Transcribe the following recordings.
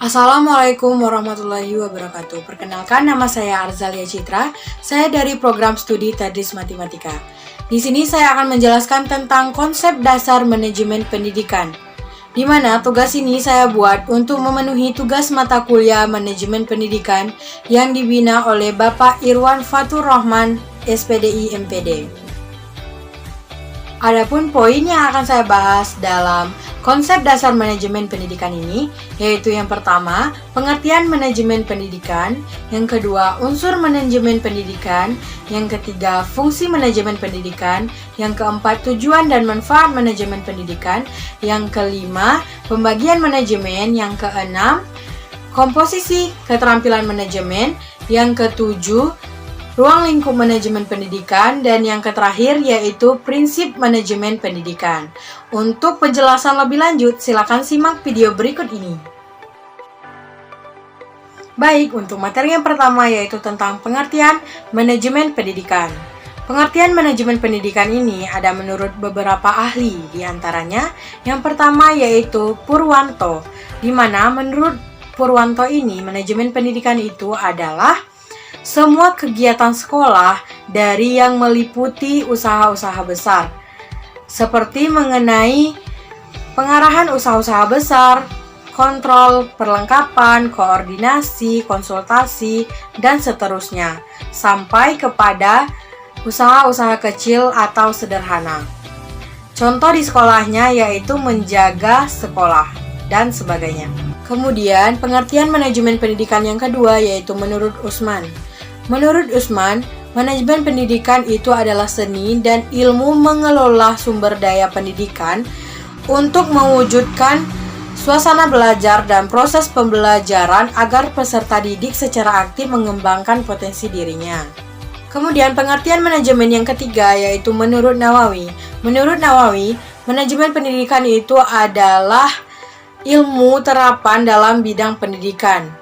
Assalamualaikum warahmatullahi wabarakatuh. Perkenalkan, nama saya Arzalia Citra. Saya dari program studi Tadris Matematika. Di sini saya akan menjelaskan tentang konsep dasar manajemen pendidikan. Di mana tugas ini saya buat untuk memenuhi tugas mata kuliah manajemen pendidikan yang dibina oleh Bapak Irwan Fatur Rahman, SPDI MPD. Adapun poin yang akan saya bahas dalam konsep dasar manajemen pendidikan ini, yaitu yang pertama, pengertian manajemen pendidikan, yang kedua, unsur manajemen pendidikan, yang ketiga, fungsi manajemen pendidikan, yang keempat, tujuan dan manfaat manajemen pendidikan, yang kelima, pembagian manajemen, yang keenam, komposisi keterampilan manajemen, yang ketujuh, ruang lingkup manajemen pendidikan, dan yang terakhir yaitu prinsip manajemen pendidikan. Untuk penjelasan lebih lanjut, silakan simak video berikut ini. Baik, untuk materi yang pertama yaitu tentang pengertian manajemen pendidikan. Pengertian manajemen pendidikan ini ada menurut beberapa ahli, diantaranya yang pertama yaitu Purwanto, di mana menurut Purwanto ini manajemen pendidikan itu adalah semua kegiatan sekolah dari yang meliputi usaha-usaha besar, seperti mengenai pengarahan usaha-usaha besar, kontrol, perlengkapan, koordinasi, konsultasi, dan seterusnya, sampai kepada usaha-usaha kecil atau sederhana. Contoh di sekolahnya yaitu menjaga sekolah, dan sebagainya. Kemudian, pengertian manajemen pendidikan yang kedua yaitu menurut Usman. Menurut Usman, manajemen pendidikan itu adalah seni dan ilmu mengelola sumber daya pendidikan untuk mewujudkan suasana belajar dan proses pembelajaran agar peserta didik secara aktif mengembangkan potensi dirinya. Kemudian pengertian manajemen yang ketiga yaitu menurut Nawawi. Menurut Nawawi, manajemen pendidikan itu adalah ilmu terapan dalam bidang pendidikan.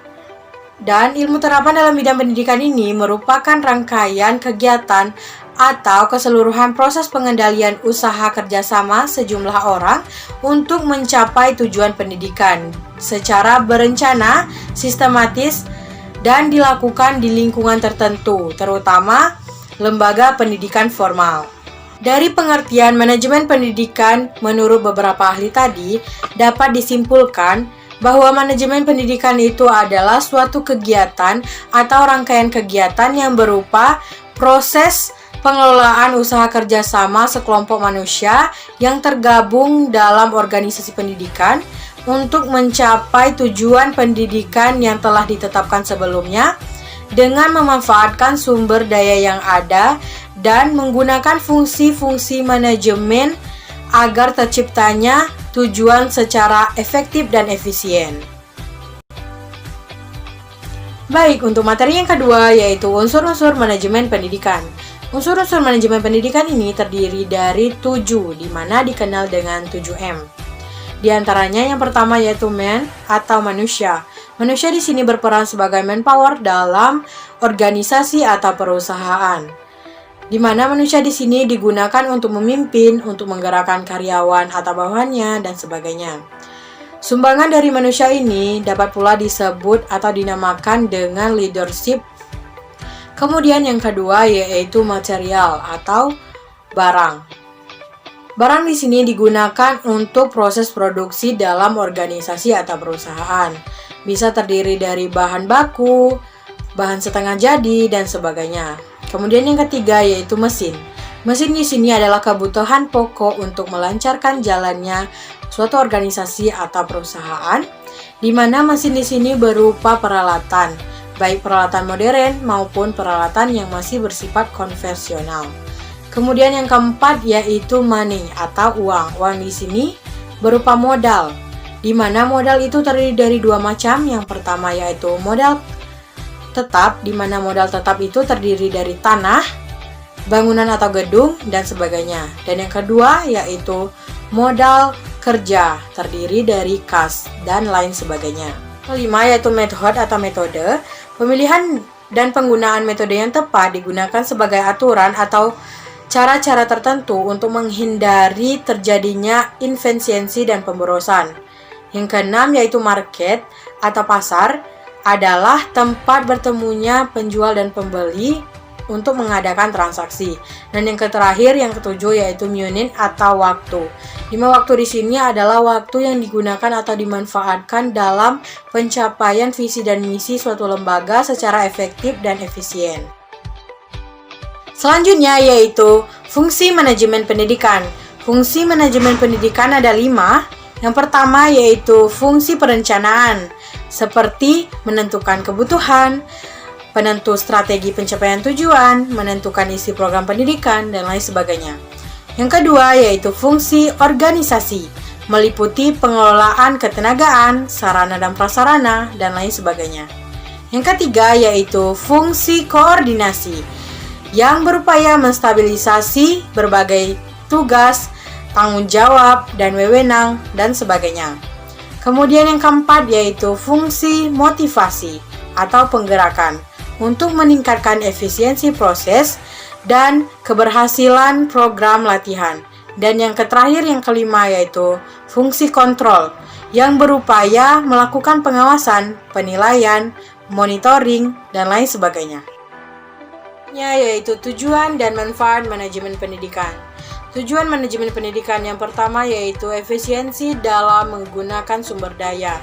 Dan ilmu terapan dalam bidang pendidikan ini merupakan rangkaian kegiatan atau keseluruhan proses pengendalian usaha kerjasama sejumlah orang untuk mencapai tujuan pendidikan secara berencana, sistematis, dan dilakukan di lingkungan tertentu, terutama lembaga pendidikan formal. Dari pengertian manajemen pendidikan menurut beberapa ahli tadi, dapat disimpulkan bahwa manajemen pendidikan itu adalah suatu kegiatan atau rangkaian kegiatan yang berupa proses pengelolaan usaha kerjasama sekelompok manusia yang tergabung dalam organisasi pendidikan untuk mencapai tujuan pendidikan yang telah ditetapkan sebelumnya dengan memanfaatkan sumber daya yang ada dan menggunakan fungsi-fungsi manajemen agar terciptanya tujuan secara efektif dan efisien. Baik, untuk materi yang kedua yaitu unsur-unsur manajemen pendidikan. Unsur-unsur manajemen pendidikan ini terdiri dari 7, di mana dikenal dengan 7M. Di antaranya yang pertama yaitu man atau manusia. Manusia di sini berperan sebagai manpower dalam organisasi atau perusahaan, di mana manusia di sini digunakan untuk memimpin, untuk menggerakkan karyawan atau bawahannya, dan sebagainya. Sumbangan dari manusia ini dapat pula disebut atau dinamakan dengan leadership. Kemudian yang kedua yaitu material atau barang. Barang di sini digunakan untuk proses produksi dalam organisasi atau perusahaan. Bisa terdiri dari bahan baku, bahan setengah jadi, dan sebagainya. Kemudian yang ketiga yaitu mesin. Mesin di sini adalah kebutuhan pokok untuk melancarkan jalannya suatu organisasi atau perusahaan, di mana mesin di sini berupa peralatan, baik peralatan modern maupun peralatan yang masih bersifat konvensional. Kemudian yang keempat yaitu money atau uang. Uang di sini berupa modal, di mana modal itu terdiri dari dua macam. Yang pertama yaitu modal tetap, di mana modal tetap itu terdiri dari tanah, bangunan atau gedung, dan sebagainya. Dan yang kedua yaitu modal kerja, terdiri dari kas, dan lain sebagainya. Kelima yaitu method atau metode. Pemilihan dan penggunaan metode yang tepat digunakan sebagai aturan atau cara-cara tertentu untuk menghindari terjadinya inefisiensi dan pemborosan. Yang keenam yaitu market atau pasar adalah tempat bertemunya penjual dan pembeli untuk mengadakan transaksi. Dan yang terakhir, yang ketujuh yaitu minute atau waktu. 5 waktu di sini adalah waktu yang digunakan atau dimanfaatkan dalam pencapaian visi dan misi suatu lembaga secara efektif dan efisien. Selanjutnya yaitu fungsi manajemen pendidikan. Fungsi manajemen pendidikan ada 5. Yang pertama yaitu fungsi perencanaan, seperti menentukan kebutuhan, penentu strategi pencapaian tujuan, menentukan isi program pendidikan, dan lain sebagainya. Yang kedua yaitu fungsi organisasi, meliputi pengelolaan ketenagaan, sarana dan prasarana, dan lain sebagainya. Yang ketiga yaitu fungsi koordinasi, yang berupaya menstabilisasi berbagai tugas, tanggung jawab, dan wewenang, dan sebagainya. Kemudian yang keempat yaitu fungsi motivasi atau penggerakan untuk meningkatkan efisiensi proses dan keberhasilan program latihan. Dan yang terakhir yang kelima yaitu fungsi kontrol yang berupaya melakukan pengawasan, penilaian, monitoring, dan lain sebagainya. Yaitu tujuan dan manfaat manajemen pendidikan. Tujuan manajemen pendidikan yang pertama yaitu efisiensi dalam menggunakan sumber daya.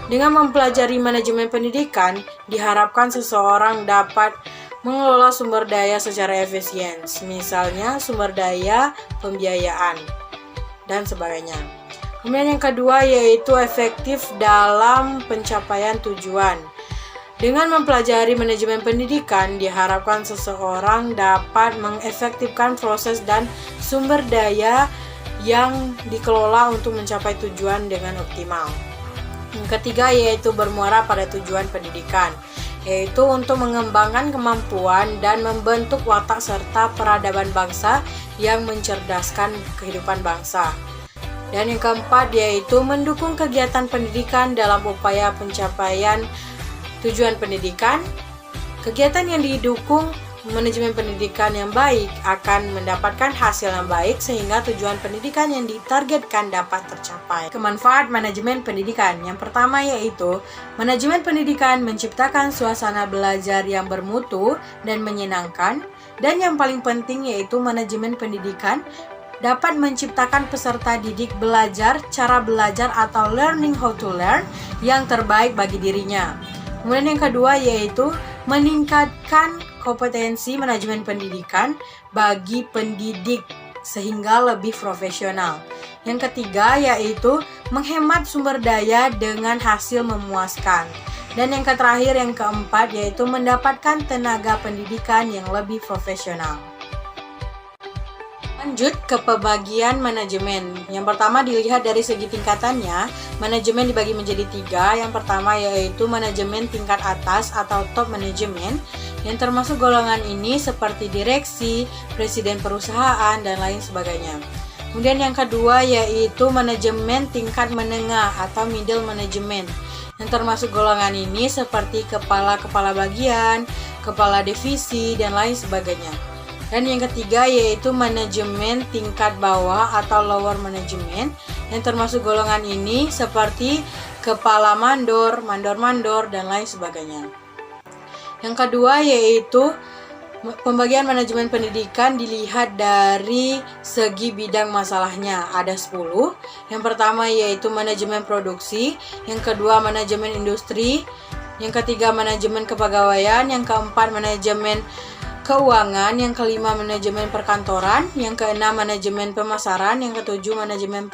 Dengan mempelajari manajemen pendidikan, diharapkan seseorang dapat mengelola sumber daya secara efisien, misalnya sumber daya pembiayaan, dan sebagainya. Kemudian yang kedua yaitu efektif dalam pencapaian tujuan. Dengan mempelajari manajemen pendidikan, diharapkan seseorang dapat mengefektifkan proses dan sumber daya yang dikelola untuk mencapai tujuan dengan optimal. Yang ketiga yaitu bermuara pada tujuan pendidikan, yaitu untuk mengembangkan kemampuan dan membentuk watak serta peradaban bangsa yang mencerdaskan kehidupan bangsa. Dan yang keempat yaitu mendukung kegiatan pendidikan dalam upaya pencapaian tujuan pendidikan. Kegiatan yang didukung manajemen pendidikan yang baik akan mendapatkan hasil yang baik sehingga tujuan pendidikan yang ditargetkan dapat tercapai. Kemanfaat manajemen pendidikan yang pertama yaitu manajemen pendidikan menciptakan suasana belajar yang bermutu dan menyenangkan. Dan yang paling penting yaitu manajemen pendidikan dapat menciptakan peserta didik belajar cara belajar atau learning how to learn yang terbaik bagi dirinya. Kemudian yang kedua yaitu meningkatkan kompetensi manajemen pendidikan bagi pendidik sehingga lebih profesional. Yang ketiga yaitu menghemat sumber daya dengan hasil memuaskan. Dan yang terakhir yang keempat yaitu mendapatkan tenaga pendidikan yang lebih profesional. Lanjut ke pembagian manajemen. Yang pertama dilihat dari segi tingkatannya, manajemen dibagi menjadi 3. Yang pertama yaitu manajemen tingkat atas atau top manajemen, yang termasuk golongan ini seperti direksi, presiden perusahaan, dan lain sebagainya. Kemudian yang kedua yaitu manajemen tingkat menengah atau middle management, yang termasuk golongan ini seperti kepala bagian, kepala divisi, dan lain sebagainya. Dan yang ketiga yaitu manajemen tingkat bawah atau lower management, yang termasuk golongan ini seperti kepala mandor, mandor-mandor, dan lain sebagainya. Yang kedua yaitu pembagian manajemen pendidikan dilihat dari segi bidang masalahnya. Ada 10. Yang pertama yaitu manajemen produksi, yang kedua manajemen industri, yang ketiga manajemen kepegawaian, yang keempat manajemen keuangan, yang kelima manajemen perkantoran, yang keenam manajemen pemasaran, yang ketujuh manajemen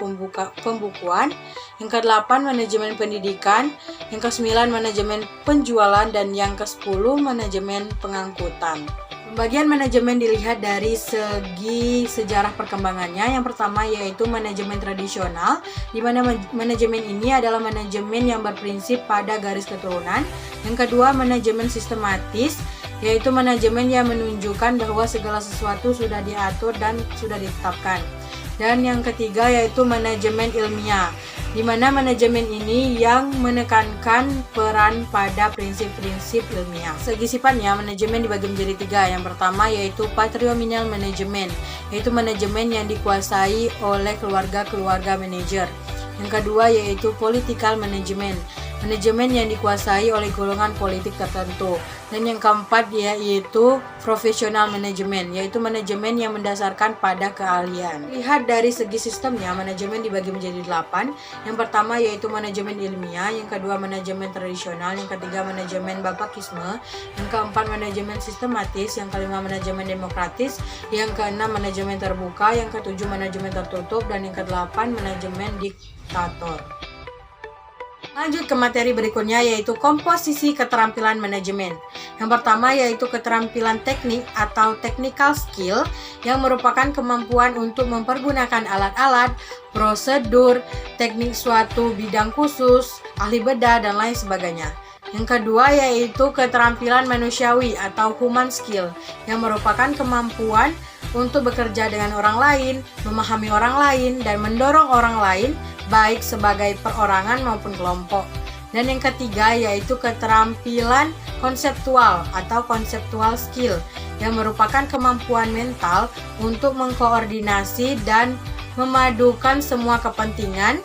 pembukuan, yang kedelapan manajemen pendidikan, yang kesembilan manajemen penjualan, dan yang kesepuluh manajemen pengangkutan. Pembagian manajemen dilihat dari segi sejarah perkembangannya. Yang pertama yaitu manajemen tradisional, di mana manajemen ini adalah manajemen yang berprinsip pada garis keturunan. Yang kedua manajemen sistematis, yaitu manajemen yang menunjukkan bahwa segala sesuatu sudah diatur dan sudah ditetapkan. Dan yang ketiga yaitu manajemen ilmiah, di mana manajemen ini yang menekankan peran pada prinsip-prinsip ilmiah. Segi sifatnya, manajemen dibagi menjadi 3. Yang pertama yaitu patrimonial management, yaitu manajemen yang dikuasai oleh keluarga manajer. Yang kedua yaitu political management, manajemen yang dikuasai oleh golongan politik tertentu. Dan yang keempat yaitu professional management, yaitu manajemen yang mendasarkan pada keahlian. Lihat dari segi sistemnya, manajemen dibagi menjadi 8. Yang pertama yaitu manajemen ilmiah, yang kedua manajemen tradisional, yang ketiga manajemen bapakisme, yang keempat manajemen sistematis, yang kelima manajemen demokratis, yang keenam manajemen terbuka, yang ketujuh manajemen tertutup, dan yang kedelapan manajemen diktator. Lanjut ke materi berikutnya yaitu komposisi keterampilan manajemen. Yang pertama yaitu keterampilan teknik atau technical skill yang merupakan kemampuan untuk mempergunakan alat-alat, prosedur, teknik suatu bidang khusus, ahli bedah, dan lain sebagainya. Yang kedua yaitu keterampilan manusiawi atau human skill yang merupakan kemampuan untuk bekerja dengan orang lain, memahami orang lain, dan mendorong orang lain baik sebagai perorangan maupun kelompok. Dan yang ketiga yaitu keterampilan konseptual atau conceptual skill yang merupakan kemampuan mental untuk mengkoordinasi dan memadukan semua kepentingan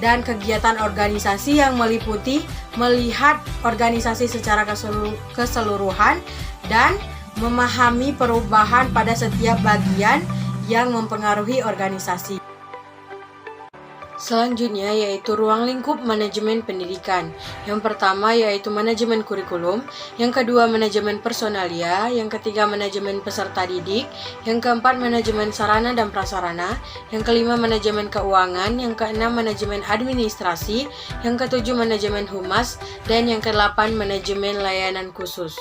dan kegiatan organisasi yang meliputi melihat organisasi secara keseluruhan dan memahami perubahan pada setiap bagian yang mempengaruhi organisasi. Selanjutnya yaitu ruang lingkup manajemen pendidikan. Yang pertama yaitu manajemen kurikulum, yang kedua manajemen personalia, yang ketiga manajemen peserta didik, yang keempat manajemen sarana dan prasarana, yang kelima manajemen keuangan, yang keenam manajemen administrasi, yang ketujuh manajemen humas, dan yang kedelapan manajemen layanan khusus.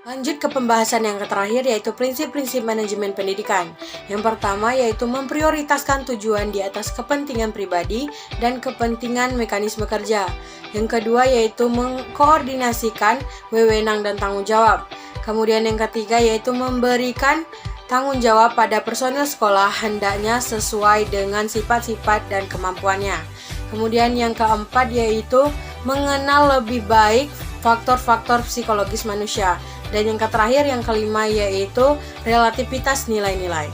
Lanjut ke pembahasan yang terakhir yaitu prinsip-prinsip manajemen pendidikan. Yang pertama yaitu memprioritaskan tujuan di atas kepentingan pribadi dan kepentingan mekanisme kerja. Yang kedua yaitu mengkoordinasikan wewenang dan tanggung jawab. Kemudian yang ketiga yaitu memberikan tanggung jawab pada personel sekolah hendaknya sesuai dengan sifat-sifat dan kemampuannya. Kemudian yang keempat yaitu mengenal lebih baik faktor-faktor psikologis manusia. Dan yang terakhir, yang kelima yaitu relativitas nilai-nilai.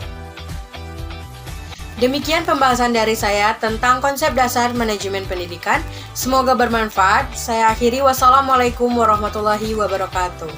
Demikian pembahasan dari saya tentang konsep dasar manajemen pendidikan. Semoga bermanfaat. Saya akhiri, wassalamualaikum warahmatullahi wabarakatuh.